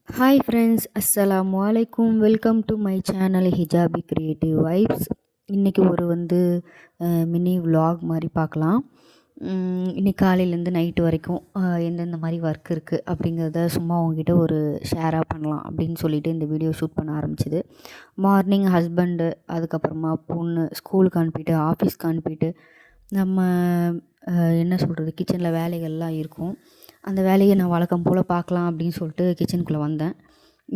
Hi friends, அஸ்ஸலாமு அலைக்கும். Welcome to my channel hijabi creative vibes. இன்றைக்கி ஒரு மினி vlog மாதிரி பார்க்கலாம். இன்றைக்கி காலையிலேருந்து நைட்டு வரைக்கும் எந்தெந்த மாதிரி ஒர்க் இருக்குது அப்படிங்கிறத சும்மா உங்ககிட்ட ஒரு ஷேராக பண்ணலாம் அப்படின்னு சொல்லிட்டு இந்த வீடியோ ஷூட் பண்ண ஆரம்பிச்சிது. மார்னிங் ஹஸ்பண்டு, அதுக்கப்புறமா பொண்ணு ஸ்கூலுக்கு அனுப்பிட்டு ஆஃபீஸ்க்கு அனுப்பிட்டு நம்ம என்ன சொல்கிறது, கிச்சனில் வேலைகள்லாம் இருக்கும். அந்த வேலையை நான் வழக்கம் போல் பார்க்கலாம் அப்படின்னு சொல்லிட்டு கிச்சனுக்குள்ளே வந்தேன்.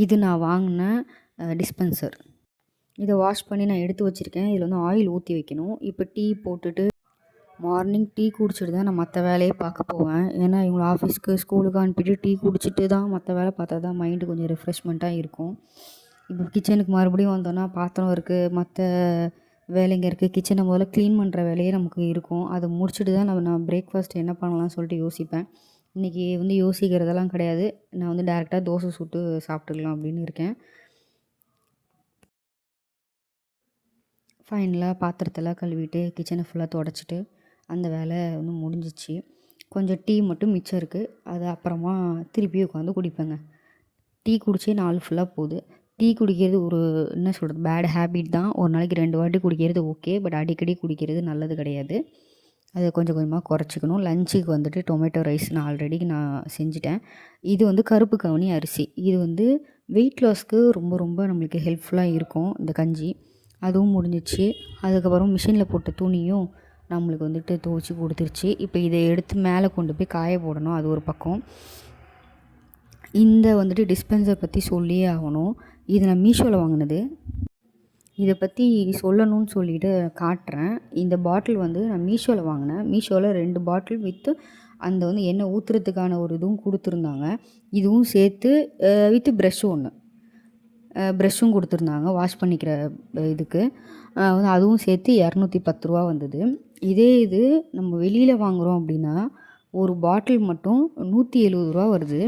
இது நான் வாங்கின டிஸ்பென்சர். இதை வாஷ் பண்ணி நான் எடுத்து வச்சுருக்கேன். இதில் ஆயில் ஊற்றி வைக்கணும். இப்போ டீ போட்டுட்டு மார்னிங் டீ குடிச்சிட்டு தான் நான் மற்ற வேலையை பார்க்க போவேன். ஏன்னா இவங்களை ஆஃபீஸ்க்கு ஸ்கூலுக்கு அனுப்பிட்டு டீ குடிச்சிட்டு தான் மற்ற வேலை பார்த்தா தான் மைண்டு கொஞ்சம் ரெஃப்ரெஷ்மெண்ட்டாக இருக்கும். இப்போ கிச்சனுக்கு மறுபடியும் வந்தோன்னா பாத்திரம் இருக்குது, மற்ற வேலைங்க இருக்குது. கிச்சனை முதல்ல க்ளீன் பண்ணுற வேலையே நமக்கு இருக்கும். அதை முடிச்சுட்டு தான் நான் பிரேக்ஃபாஸ்ட் என்ன பண்ணலாம்னு சொல்லிட்டு யோசிப்பேன். இன்றைக்கி யோசிக்கிறதெல்லாம் கிடையாது. நான் டேரெக்டாக தோசை சுட்டு சாப்பிட்டுக்கலாம் அப்படின்னு இருக்கேன். ஃபைனலாக பாத்திரத்தெல்லாம் கழுவிட்டு கிச்சனை ஃபுல்லாக துடச்சிட்டு அந்த வேலை முடிஞ்சிச்சு. கொஞ்சம் டீ மட்டும் மிச்சம் இருக்குது. அது அப்புறமா திருப்பி உட்காந்து குடிப்பேங்க. டீ குடிச்சே நாள் ஃபுல்லாக போகுது. டீ குடிக்கிறது ஒரு என்ன சொல்கிறது, பேட் ஹேபிட் தான். ஒரு நாளைக்கு 2 வாட்டி குடிக்கிறது ஓகே, பட் அடிக்கடி குடிக்கிறது நல்லது கிடையாது. அதை கொஞ்சம் கொஞ்சமாக குறைச்சிக்கணும். லஞ்சுக்கு டொமேட்டோ ரைஸ் நான் ஆல்ரெடி செஞ்சுட்டேன். இது கருப்பு கவுனி அரிசி. இது வெயிட் லாஸ்க்கு ரொம்ப ரொம்ப நம்மளுக்கு ஹெல்ப்ஃபுல்லாக இருக்கும் இந்த கஞ்சி. அதுவும் முடிஞ்சிச்சு. அதுக்கப்புறம் மிஷினில் போட்ட துணியும் நம்மளுக்கு துவைச்சி கொடுத்துருச்சு. இப்போ இதை எடுத்து மேலே கொண்டு போய் காய போடணும். அது ஒரு பக்கம். இந்த டிஸ்பென்சர் பற்றி சொல்லியே ஆகணும். இது நான் மீஷோவில் வாங்கினது. இதை பற்றி சொல்லணும்னு சொல்லிட்டு காட்டுறேன். இந்த பாட்டில் நான் மீஷோவில் வாங்கினேன். மீஷோவில் 2 பாட்டில் வித்து அந்த எண்ணெய் ஊற்றுறதுக்கான ஒரு இதுவும் கொடுத்துருந்தாங்க. இதுவும் சேர்த்து வித்து ப்ரெஷ்ஷும் கொடுத்துருந்தாங்க வாஷ் பண்ணிக்கிற இதுக்கு. அதுவும் சேர்த்து ரூ. 210 வந்தது. இது நம்ம வெளியில் வாங்குகிறோம் அப்படின்னா ஒரு பாட்டில் மட்டும் ரூ. 170 வருது.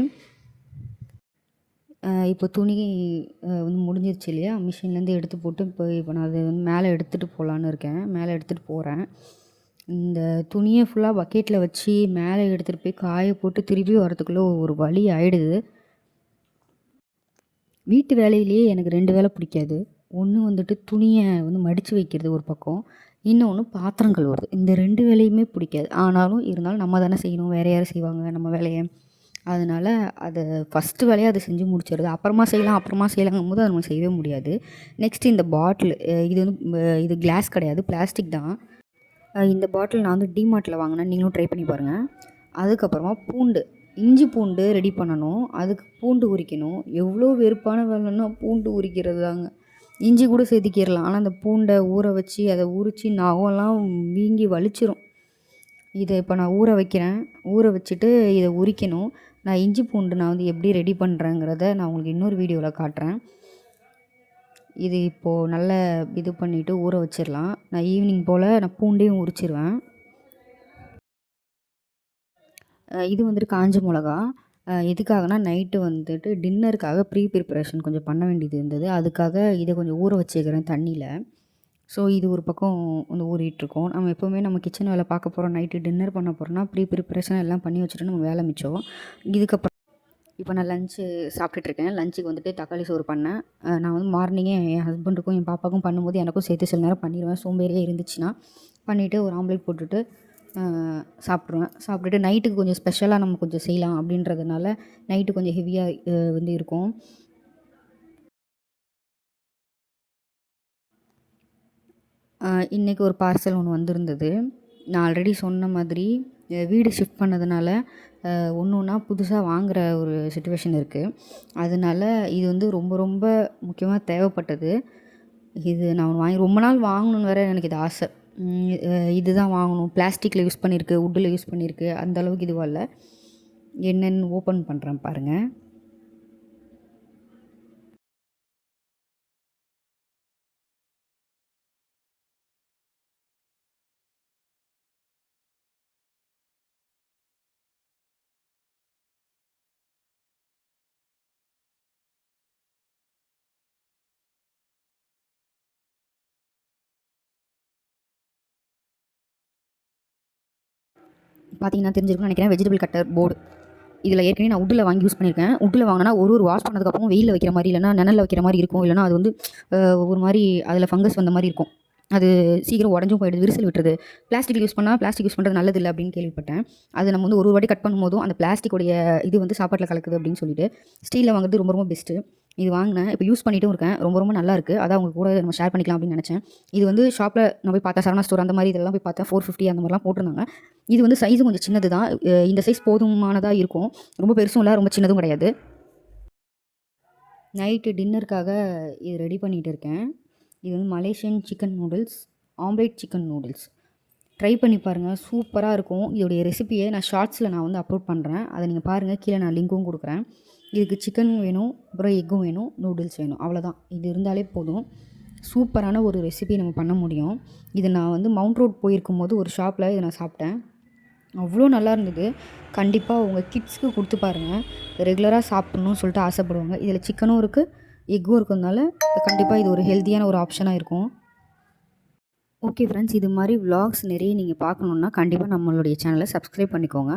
இப்போ துணி முடிஞ்சிருச்சு இல்லையா, மிஷின்லேருந்து எடுத்து போட்டு இப்போ நான் அதை மேலே எடுத்துகிட்டு போகலான்னு இருக்கேன். மேலே எடுத்துகிட்டு போகிறேன். இந்த துணியை ஃபுல்லாக பக்கெட்டில் வச்சு மேலே எடுத்துகிட்டு போய் காய போட்டு திருப்பி வரத்துக்குள்ளே ஒரு வழி ஆகிடுது. வீட்டு வேலையிலேயே எனக்கு 2 வேலை பிடிக்காது. ஒன்று துணியை மடித்து வைக்கிறது ஒரு பக்கம், இன்னொன்று பாத்திரம் கழுவுறது. இந்த 2 வேலையுமே பிடிக்காது. இருந்தாலும் நம்ம தானே செய்யணும், வேறு யாரும் செய்வாங்க நம்ம வேலையை. அதனால் அதை ஃபஸ்ட்டு வேலையை அதை செஞ்சு முடிச்சிடுறது. அப்புறமா செய்யலாங்கும்போது அதை நம்ம செய்யவே முடியாது. நெக்ஸ்ட்டு இந்த பாட்டில், இது கிளாஸ் கிடையாது, பிளாஸ்டிக் தான். இந்த பாட்டில் நான் டிமார்ட்டில் வாங்கினேன். நீங்களும் ட்ரை பண்ணி பாருங்கள். அதுக்கப்புறமா இஞ்சி பூண்டு ரெடி பண்ணணும். அதுக்கு பூண்டு உரிக்கணும். எவ்வளோ வெறுப்பான வேலைன்னா பூண்டு உரிக்கிறது தாங்க. இஞ்சி கூட செதுக்கிடலாம், ஆனால் அந்த பூண்டை ஊற வச்சு அதை உரித்து நகம்லாம் வீங்கி வலிச்சிரும். இதை இப்போ நான் ஊற வைக்கிறேன். ஊற வச்சுட்டு இதை உரிக்கணும். நான் இஞ்சி பூண்டு எப்படி ரெடி பண்ணுறேங்கிறத நான் உங்களுக்கு இன்னொரு வீடியோவில் காட்டுறேன். இது இப்போது நல்லா இது பண்ணிவிட்டு ஊற வச்சிடலாம். நான் ஈவினிங் போல் நான் பூண்டையும் உரிச்சிருவேன். இது காஞ்ச மிளகா. எதுக்காகனா நைட்டு டின்னருக்காக ப்ரிப்பரேஷன் கொஞ்சம் பண்ண வேண்டியது இருந்தது. அதுக்காக இதை கொஞ்சம் ஊற வச்சுக்கிறேன் தண்ணியில். ஸோ இது ஒரு பக்கம் ஊறிட்டுருக்கோம். நம்ம எப்போவுமே நம்ம கிச்சன் வேலை பார்க்க போகிறோம், நைட்டு டின்னர் பண்ண போகிறோம்னா ப்ரிப்பரேஷன் எல்லாம் பண்ணி வச்சுட்டு நம்ம வேலை மிச்சம். இதுக்கப்புறம் இப்போ நான் லஞ்சு சாப்பிட்டுட்ருக்கேன். லஞ்சுக்கு தக்காளி சோறு பண்ணேன். நான் மார்னிங்கே என் ஹஸ்பண்டுக்கும் என் பாப்பாவுக்கும் பண்ணும்போது எனக்கும் சேர்த்து சில நேரம் பண்ணிடுவேன். சோம்பேறியாக இருந்துச்சுன்னா பண்ணிவிட்டு ஒரு ஆம்லேட் போட்டுட்டு சாப்பிட்ருவேன். சாப்பிட்டுட்டு நைட்டுக்கு கொஞ்சம் ஸ்பெஷலாக நம்ம கொஞ்சம் செய்யலாம் அப்படின்றதுனால நைட்டு கொஞ்சம் ஹெவியாக இருக்கும். இன்றைக்கி ஒரு பார்சல் ஒன்று வந்திருந்தது. நான் ஆல்ரெடி சொன்ன மாதிரி வீடு ஷிஃப்ட் பண்ணதுனால ஒன்று ஒன்றா புதுசாக வாங்குகிற ஒரு சிச்சுவேஷன் இருக்குது. அதனால இது ரொம்ப ரொம்ப முக்கியமாக தேவைப்பட்டது. இது நான் ரொம்ப நாள் வாங்கணுன்னு வேறு எனக்கு இது ஆசை. இது தான் வாங்கணும், பிளாஸ்டிக்கில் யூஸ் பண்ணியிருக்கு, வுட்டில் யூஸ் பண்ணியிருக்கு, அந்தளவுக்கு இதுவாக இல்லை. என்னென்னு ஓப்பன் பண்ணுறேன் பாருங்கள். பார்த்தீங்கன்னா தெரிஞ்சிருக்கும்னு நினைக்கிறேன். Vegetable cutter board. இதில் ஏற்கனவே நான் உட்டில் வாங்கி யூஸ் பண்ணியிருக்கேன். உட்டில் வாங்கினா ஒரு வாஷ் பண்ணதுக்கப்புறம் வெயிலில் வைக்கிற மாதிரி, இல்லைனா நிழல்ல வைக்கிற மாதிரி இருக்கும். இல்லைனா அது வந்து ஒரு மாதிரி அதில் ஃபங்கஸ் வந்த மாதிரி இருக்கும். அது சீக்கிரம் உடஞ்சும் போயிடுது, விரிசல் விட்டுருது. பிளாஸ்டிக் யூஸ் பண்ணுறது நல்லதில்லை அப்படின்னு கேள்விப்பட்டேன். அது நம்ம வந்து ஒரு வாட்டி கட் பண்ணும்போதும் அந்த பிளாஸ்டிக்குடைய இது வந்து சாப்பாட்டில் கலக்குது அப்படின்னு சொல்லிட்டு ஸ்டீலில் வாங்குறது ரொம்ப ரொம்ப பெஸ்ட்டு. இது வாங்கினேன், இப்போ யூஸ் பண்ணிட்டும் இருக்கேன். ரொம்ப ரொம்ப நல்லா இருக்குது. அதான் அவங்க கூட நம்ம ஷேர் பண்ணிக்கலாம் அப்படின்னு நினச்சேன். இது வந்து ஷாப்பில் நான் போய் பார்த்தேன், சரவணா ஸ்டோர் அந்த மாதிரி இதெல்லாம் போய் பார்த்தேன். 450 அந்த மாதிரிலாம் போட்டிருந்தாங்க. இது வந்து சைஸும் கொஞ்சம் சின்னது தான். இந்த சைஸ் போதுமானதாக இருக்கும். ரொம்ப பெருசும் இல்லை, ரொம்ப சின்னதும் கிடையாது. நைட்டு டின்னருக்காக இது ரெடி பண்ணிகிட்டு இருக்கேன். இது வந்து Malaysian chicken noodles, omelette chicken noodles. Try பண்ணி பாருங்கள், சூப்பராக இருக்கும். இதோடைய ரெசிபியை நான் ஷார்ட்ஸில் நான் வந்து அப்லோட் பண்ணுறேன். அதை நீங்கள் பாருங்கள், கீழே நான் லிங்க்கும் கொடுக்குறேன். இதுக்கு சிக்கன் வேணும், அப்புறம் எக்கும் வேணும், நூடுல்ஸ் வேணும், அவ்வளோதான். இது இருந்தாலே போதும். சூப்பரான ஒரு ரெசிபி நம்ம பண்ண முடியும். இது நான் வந்து மவுண்ட் ரோட் போயிருக்கும்போது ஒரு ஷாப்பில் இதை நான் சாப்பிட்டேன். அவ்வளோ நல்லா இருந்தது. கண்டிப்பாக உங்கள் கிட்ஸ்க்கு கொடுத்து பாருங்கள். ரெகுலராக சாப்பிட்ணுன்னு சொல்லிட்டு ஆசைப்படுவாங்க. இதில் சிக்கனும் இருக்குது, எக்கும் இருக்கிறதுனால கண்டிப்பாக இது ஒரு ஹெல்த்தியான ஒரு ஆப்ஷனாக இருக்கும். ஓகே ஃப்ரெண்ட்ஸ், இது மாதிரி விலாக்ஸ் நிறைய நீங்கள் பார்க்கணுன்னா கண்டிப்பாக நம்மளுடைய சேனலை சப்ஸ்கிரைப் பண்ணிக்கோங்க.